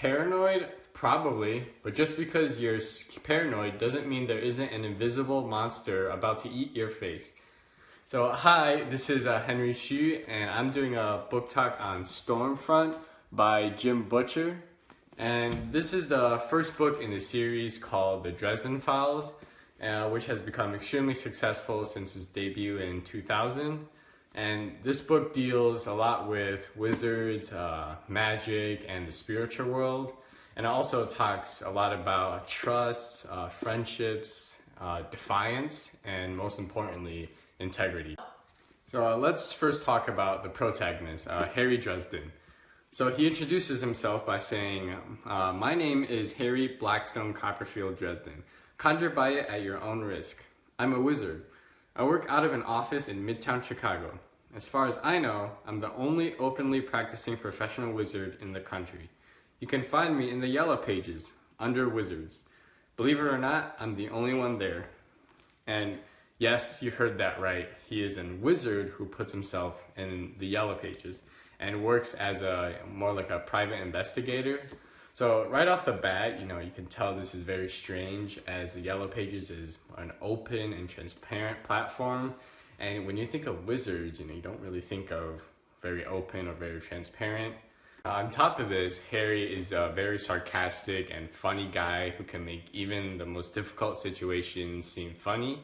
Paranoid? Probably, but just because you're paranoid doesn't mean there isn't an invisible monster about to eat your face. So hi, this is Henry Xu, and I'm doing a book talk on Stormfront by Jim Butcher. And this is the first book in the series called The Dresden Files, which has become extremely successful since its debut in 2000. And this book deals a lot with wizards, magic, and the spiritual world. And it also talks a lot about trust, friendships, defiance, and most importantly, integrity. So let's first talk about the protagonist, Harry Dresden. So he introduces himself by saying, my name is Harry Blackstone Copperfield Dresden. Conjure by it at your own risk. I'm a wizard. I work out of an office in Midtown Chicago. As far as I know, I'm the only openly practicing professional wizard in the country. You can find me in the Yellow Pages, under Wizards. Believe it or not, I'm the only one there. And yes, you heard that right. He is a wizard who puts himself in the Yellow Pages and works as more like a private investigator. So right off the bat, you can tell this is very strange, as the Yellow Pages is an open and transparent platform. And when you think of wizards, you don't really think of very open or very transparent. On top of this, Harry is a very sarcastic and funny guy who can make even the most difficult situations seem funny.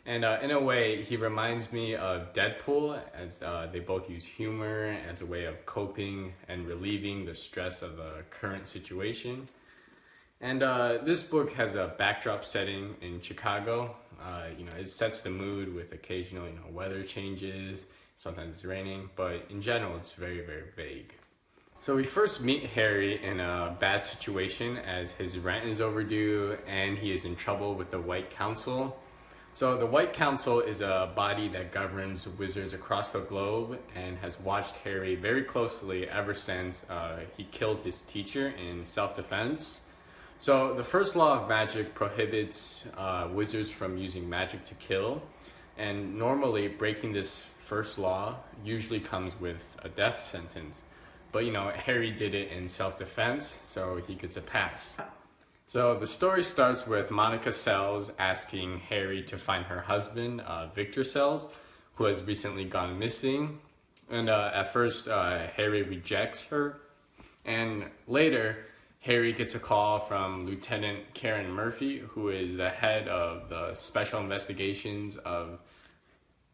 And in a way, he reminds me of Deadpool, as they both use humor as a way of coping and relieving the stress of the current situation. And this book has a backdrop setting in Chicago. It sets the mood with occasional, weather changes. Sometimes it's raining, but in general, it's very, very vague. So we first meet Harry in a bad situation as his rent is overdue and he is in trouble with the White Council. So the White Council is a body that governs wizards across the globe and has watched Harry very closely ever since he killed his teacher in self-defense. So the first law of magic prohibits wizards from using magic to kill, and normally breaking this first law usually comes with a death sentence. But Harry did it in self-defense, so he gets a pass. So the story starts with Monica Sells asking Harry to find her husband, Victor Sells, who has recently gone missing. And at first, Harry rejects her. And later, Harry gets a call from Lieutenant Karen Murphy, who is the head of the special investigations of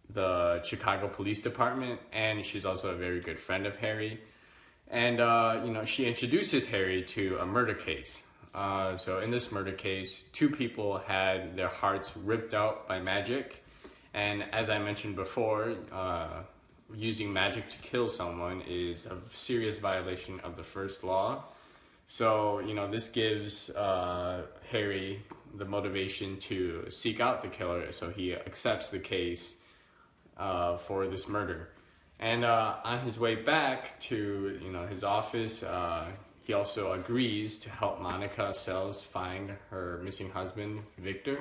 the Chicago Police Department. And she's also a very good friend of Harry. And, she introduces Harry to a murder case. So in this murder case, two people had their hearts ripped out by magic. And as I mentioned before, using magic to kill someone is a serious violation of the first law. So, this gives Harry the motivation to seek out the killer. So he accepts the case for this murder. And on his way back to his office, he also agrees to help Monica Sells find her missing husband, Victor.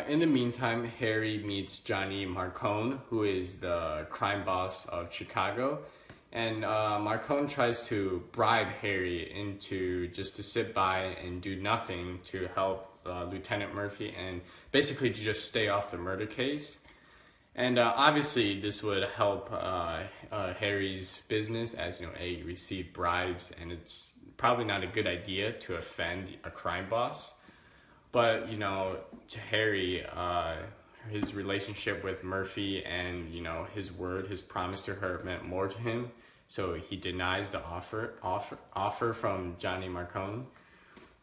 In the meantime, Harry meets Johnny Marcone, who is the crime boss of Chicago. And Marcone tries to bribe Harry into just to sit by and do nothing to help Lieutenant Murphy and basically to just stay off the murder case. And obviously, this would help Harry's business, as he received bribes, and it's probably not a good idea to offend a crime boss. But to Harry, his relationship with Murphy and his word, his promise to her meant more to him. So he denies the offer from Johnny Marcone.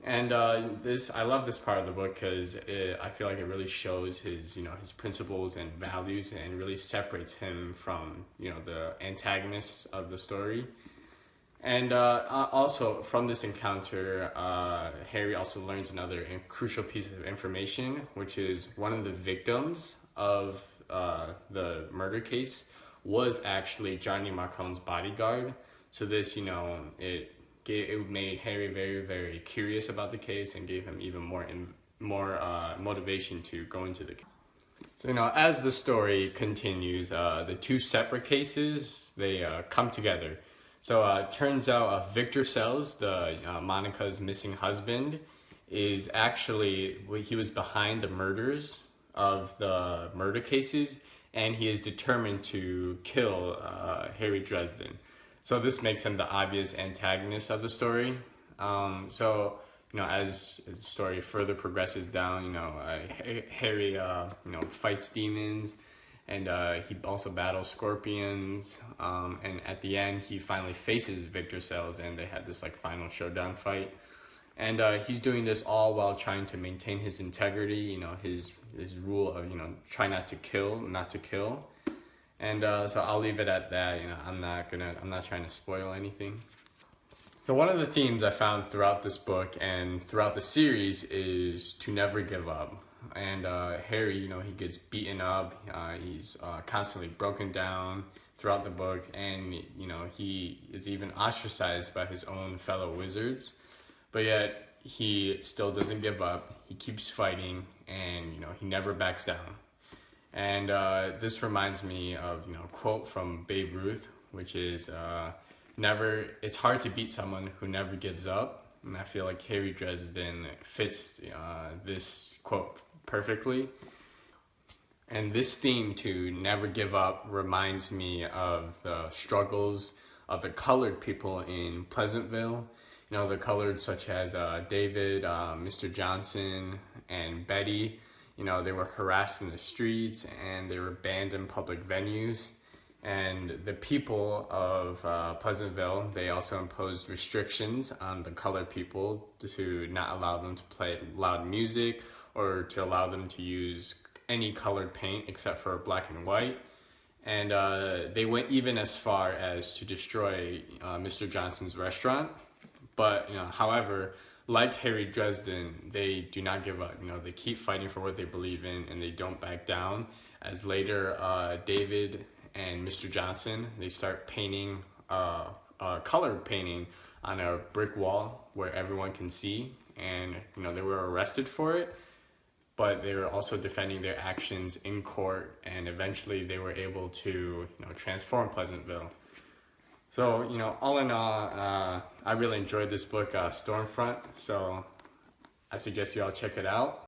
And I love this part of the book because I feel like it really shows his principles and values and really separates him from the antagonists of the story. And also from this encounter, Harry also learns another crucial piece of information, which is one of the victims of the murder case was actually Johnny Marcone's bodyguard. So this, it made Harry very, very curious about the case and gave him even more motivation to go into the case. So, as the story continues, the two separate cases, they come together. So turns out Victor Sells, the Monica's missing husband, is actually he was behind the murders of the murder cases, and he is determined to kill Harry Dresden. So this makes him the obvious antagonist of the story. As the story further progresses down, Harry, fights demons, and he also battles scorpions. And at the end, he finally faces Victor Sells, and they had this like final showdown fight. And he's doing this all while trying to maintain his integrity. His rule of try not to kill. And so I'll leave it at that. I'm not trying to spoil anything. So one of the themes I found throughout this book and throughout the series is to never give up. And Harry, he gets beaten up. He's constantly broken down throughout the book, and he is even ostracized by his own fellow wizards. But yet he still doesn't give up. He keeps fighting, and he never backs down. And this reminds me of a quote from Babe Ruth, which is it's hard to beat someone who never gives up. And I feel like Harry Dresden fits this quote perfectly. And this theme to never give up reminds me of the struggles of the colored people in Pleasantville. The colored such as David, Mr. Johnson, and Betty. They were harassed in the streets, and they were banned in public venues. And the people of Pleasantville, they also imposed restrictions on the colored people to not allow them to play loud music or to allow them to use any colored paint except for black and white. And they went even as far as to destroy Mr. Johnson's restaurant. But, however, like Harry Dresden, they do not give up. They keep fighting for what they believe in, and they don't back down. As later, David and Mr. Johnson, they start painting, color painting on a brick wall where everyone can see. And, they were arrested for it, but they were also defending their actions in court, and eventually they were able to, transform Pleasantville. So, all in all, I really enjoyed this book, Stormfront, so I suggest you all check it out.